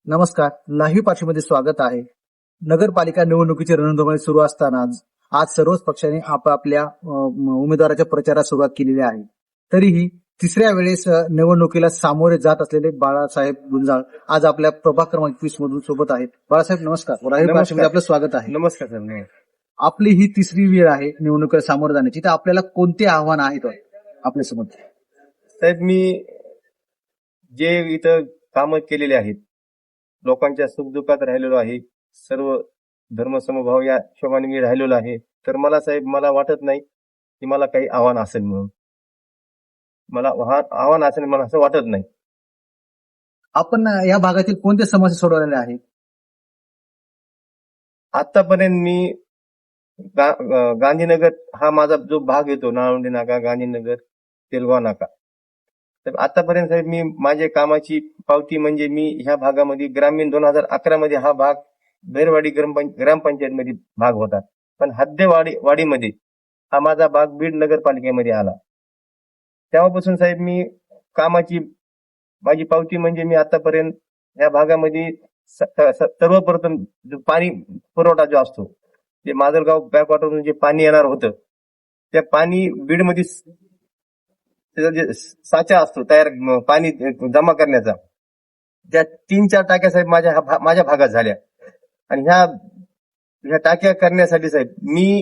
नमस्कार. लाईव्ह पाठीमध्ये स्वागत आहे. नगरपालिका निवडणुकीची रणधुमाळी सुरू असताना आज सर्वच पक्षांनी आपापल्या उमेदवाराच्या प्रचारास सुरुवात केलेली आहे. तरीही तिसऱ्या वेळेस निवडणुकीला सामोरे जात असलेले बाळासाहेब गुंजाळ आज आपल्या प्रभाग क्रमांक 21 मधून सोबत आहेत. बाळासाहेब नमस्कार. लाईव्ह पाठीमध्ये आपलं स्वागत आहे. नमस्कार सर. आपली ही तिसरी वेळ आहे निवडणुकीला सामोरे जाण्याची. तर आपल्याला कोणते आव्हान आहेत आपल्यासमोर? साहेब, मी जे इथं कामं केलेले आहेत, लोकांच्या सुखदुःखात राहिलेलो आहे, सर्व धर्मसमभाव या हिशोबाने मी राहिलेलो आहे. तर मला वाटत नाही की मला काही आव्हान असेल म्हणून. आव्हान असेल मला असं वाटत नाही. आपण या भागातील कोणत्या समस्या सोडवलेल्या आहेत? आतापर्यंत मी गांधीनगर हा माझा जो भाग येतो, नाळवंडी नाका, गांधीनगर, तेलगाव नाका, तर आतापर्यंत साहेब मी माझ्या कामाची पावती म्हणजे मी ह्या भागामध्ये ग्रामीण 2011 मध्ये हा भाग भैरवाडी ग्रामपंचायतमध्ये भाग होता. पण हद्देवाडीमध्ये हा माझा भाग बीड नगरपालिकेमध्ये आला. तेव्हापासून साहेब मी कामाची माझी पावती म्हणजे मी आतापर्यंत या भागामध्ये सर्वप्रथम जो पाणी पुरवठा जो असतो, जे माजलगाव बॅकवॉटरवरून जे पाणी येणार होतं, त्या पाणी बीडमध्ये त्याचा जे साचा असतो तयार पाणी जमा करण्याचा, त्या 3-4 टाक्या साहेब माझ्या भागात झाल्या. आणि ह्या टाक्या करण्यासाठी साहेब मी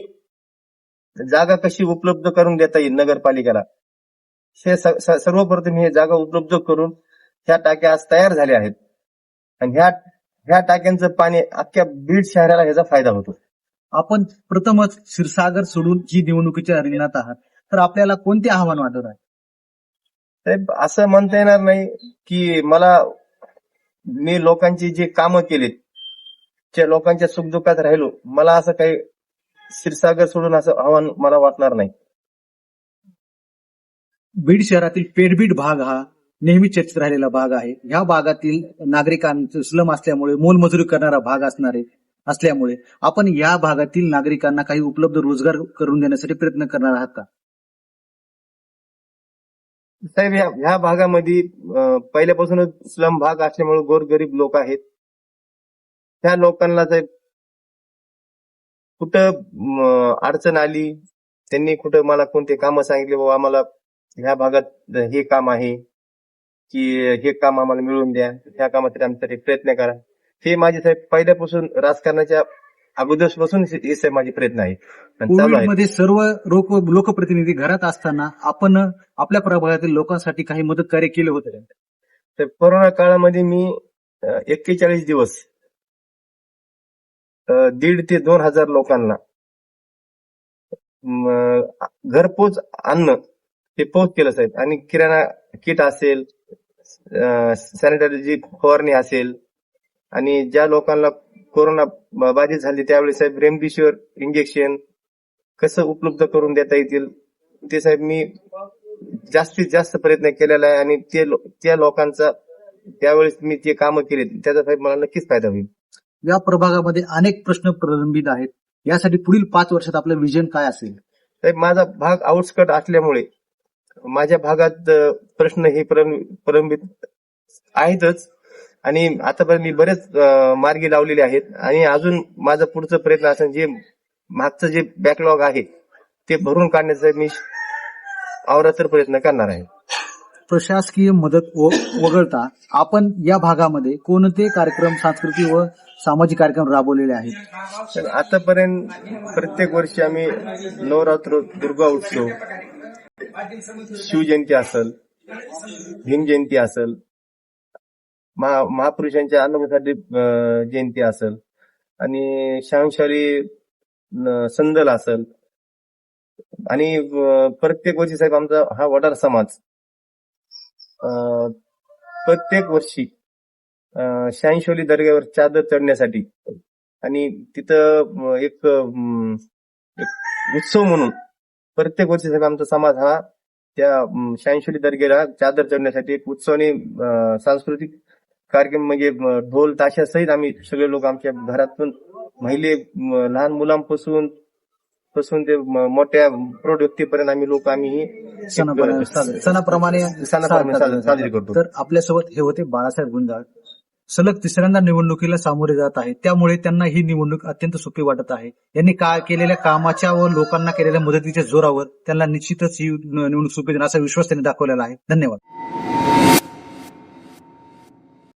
जागा कशी उपलब्ध करून देता येईल नगरपालिकेला, हे सर्वप्रथम हे जागा उपलब्ध करून ह्या टाक्या आज तयार झाल्या आहेत. आणि ह्या टाक्यांचं पाणी अख्ख्या बीड शहराला ह्याचा फायदा होतो. आपण प्रथमच क्षीरसागर सोडून जी निवडणुकीच्या रिंगणात आहात, तर आपल्याला कोणते आव्हान वाटत आहे? साहेब, असं म्हणता येणार नाही की मी लोकांची जे कामं केलीत, त्या लोकांच्या सुखदुःखात राहिलो, मला असं काही क्षीरसागर सोडून असं आव्हान मला वाटणार नाही. बीड शहरातील पेठबीड भाग हा नेहमी चर्चेत राहिलेला भाग आहे. ह्या भागातील नागरिकांचं स्लम असल्यामुळे, मोलमजुरी करणारा भाग असल्यामुळे आपण या भागातील नागरिकांना काही उपलब्ध रोजगार करून देण्यासाठी प्रयत्न करणार आहात का? साहेब, ह्या भागामध्ये पहिल्यापासूनच स्लम भाग असल्यामुळे गोरगरीब लोक आहेत. त्या लोकांना साहेब कुठं अडचण आली, त्यांनी कुठं मला कोणते कामं सांगितले, बाबा आम्हाला ह्या भागात हे काम आहे की हे काम आम्हाला मिळवून द्या, ह्या कामासाठी आमच्यासाठी प्रयत्न करा, हे माझे साहेब पहिल्यापासून राजकारणाच्या अगोदरपासून हे साहेब माझे प्रयत्न आहे आणि चालू आहे. कोविडमध्ये सर्व लोकप्रतिनिधी घरात असताना आपण आपल्या प्रभागातील लोकांसाठी काही मदत कार्य केले होते का? तर कोरोना काळामध्ये मी 41 दिवस 1,500 ते 2,000 लोकांना घरपोच अन्न हे पोच केलं साहेब. आणि किराणा किट असेल, सॅनिटरीची फवारणी असेल, आणि ज्या लोकांना कोरोना बाधित झाली त्यावेळी साहेब रेमडेसिवीर इंजेक्शन कसं उपलब्ध करून देता येतील ते साहेब मी जास्तीत जास्त प्रयत्न केलेला आहे. आणि त्या लोकांचा त्यावेळेस मी जे कामं केली त्याचा साहेब मला नक्कीच फायदा होईल. या प्रभागामध्ये अनेक प्रश्न प्रलंबित आहेत. यासाठी पुढील 5 वर्षात आपलं विजन काय असेल? साहेब, माझा भाग आउटस्कट असल्यामुळे माझ्या भागात प्रश्न हे प्रलंबित आहेतच. आणि आतापर्यंत मी बरेच मार्गी लावलेले आहेत. आणि अजून माझा पुढचा प्रयत्न असेल, जे मागचं जे बॅकलॉग आहे ते भरून काढण्याचा मी अवरात्र प्रयत्न करणार आहे. प्रशासकीय मदत वगळता आपण या भागामध्ये कोणते कार्यक्रम, सांस्कृतिक व सामाजिक कार्यक्रम राबवलेले आहेत? तर आतापर्यंत प्रत्येक वर्षी आम्ही नवरात्र, दुर्गा उत्सव, शिवजयंती असेल, भीमजयंती असेल, महापुरुषांच्या अन्नप्रसादी जयंती असेल, आणि शाहूशाली संदल असेल, आणि प्रत्येक वर्षी साहेब आमचा हा वडार समाज प्रत्येक वर्षी शाहूशाली दर्ग्यावर चादर चढण्यासाठी आणि तिथं एक उत्सव म्हणून प्रत्येक वर्षी साहेब आमचा समाज हा त्या शाहूशाली दर्ग्याला चादर चढण्यासाठी एक उत्सव आणि सांस्कृतिक कार्यक्रम म्हणजे ढोल ताशासहित आम्ही सगळे लोक आमच्या घरातून महिले, लहान मुलांपासून ते मोठ्या प्रौढ व्यक्तीपर्यंत आम्ही सणाप्रमाणे साजरी करतो. तर आपल्यासोबत हे होते बाळासाहेब गुंजाळ, सलग तिसऱ्यांदा निवडणुकीला सामोरे जात आहेत. त्यामुळे त्यांना ही निवडणूक अत्यंत सोपी वाटत आहे. यांनी केलेल्या कामाच्या व लोकांना केलेल्या मदतीच्या जोरावर त्यांना निश्चितच ही निवडणूक सोपी जाईल असा विश्वास त्यांनी दाखवलेला आहे. धन्यवाद.